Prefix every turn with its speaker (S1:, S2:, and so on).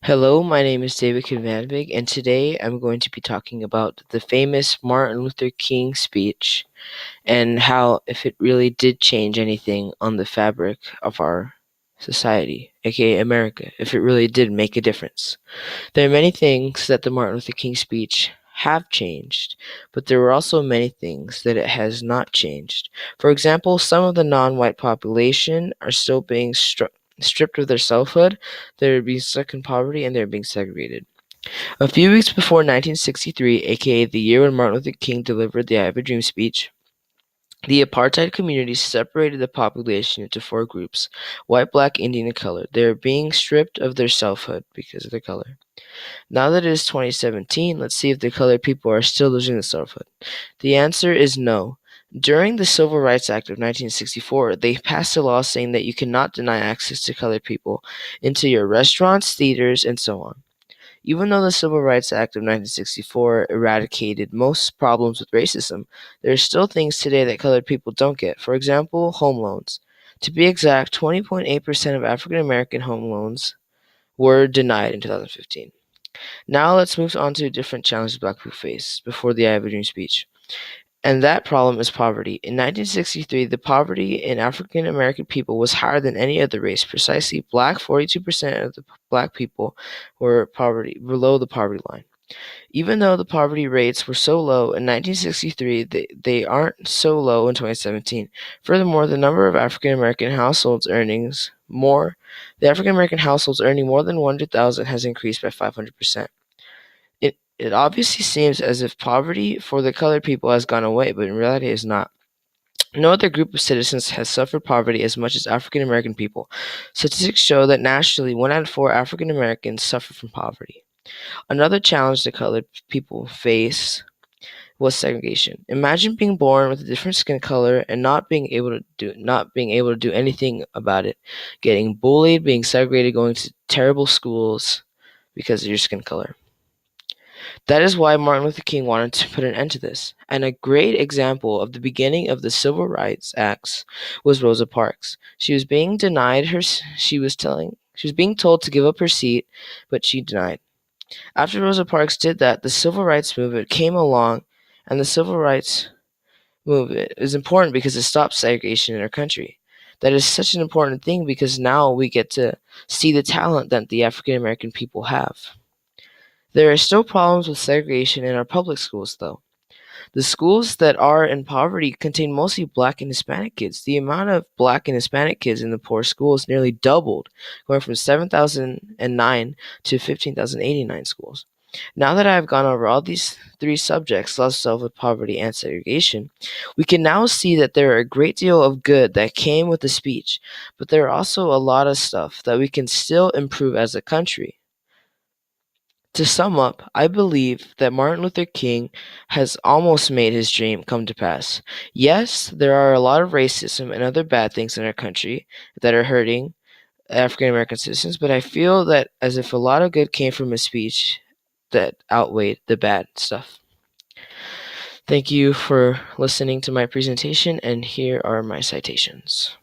S1: Hello, my name is David Kvanvig, and today I'm going to be talking about the famous Martin Luther King speech and how, if it really did change anything on the fabric of our society, aka America, if it really did make a difference. There are many things that the Martin Luther King speech have changed, but there were also many things that it has not changed. For example, some of the non-white population are still being stripped of their selfhood, they're being stuck in poverty, and they're being segregated. A few weeks before 1963, aka the year when Martin Luther King delivered the I Have a Dream speech, the apartheid community separated the population into four groups: white, black, Indian, and colored. They are being stripped of their selfhood because of their color. Now that it is 2017, let's see if the colored people are still losing the selfhood. The answer is no. During the Civil Rights Act of 1964, they passed a law saying that you cannot deny access to colored people into your restaurants, theaters, and so on. Even though the Civil Rights Act of 1964 eradicated most problems with racism, there are still things today that colored people don't get. For example, home loans. To be exact, 20.8% of African American home loans were denied in 2015. Now let's move on to different challenges Black people face before the I Have a Dream speech. And that problem is poverty. In 1963, the poverty in African American people was higher than any other race. Precisely, black 42% of the black people were below the poverty line. Even though the poverty rates were so low in 1963, they aren't so low in 2017. Furthermore, the African American households earning more than 100,000 has increased by 500%. It obviously seems as if poverty for the colored people has gone away, but in reality it is not. No other group of citizens has suffered poverty as much as African American people. Statistics show that nationally, 1 out of 4 African Americans suffer from poverty. Another challenge the colored people face was segregation. Imagine being born with a different skin color and not being able to do anything about it. Getting bullied, being segregated, going to terrible schools because of your skin color. That is why Martin Luther King wanted to put an end to this. And a great example of the beginning of the Civil Rights Acts was Rosa Parks. She was being told to give up her seat, but she denied. After Rosa Parks did that, the Civil Rights Movement came along, and the Civil Rights Movement is important because it stopped segregation in our country. That is such an important thing because now we get to see the talent that the African American people have. There are still problems with segregation in our public schools, though. The schools that are in poverty contain mostly black and Hispanic kids. The amount of black and Hispanic kids in the poor schools nearly doubled, going from 7,009 to 15,089 schools. Now that I have gone over all these three subjects, low self poverty and segregation, we can now see that there are a great deal of good that came with the speech, but there are also a lot of stuff that we can still improve as a country. To sum up, I believe that Martin Luther King has almost made his dream come to pass. Yes, there are a lot of racism and other bad things in our country that are hurting African American citizens, but I feel that as if a lot of good came from his speech that outweighed the bad stuff. Thank you for listening to my presentation, and here are my citations.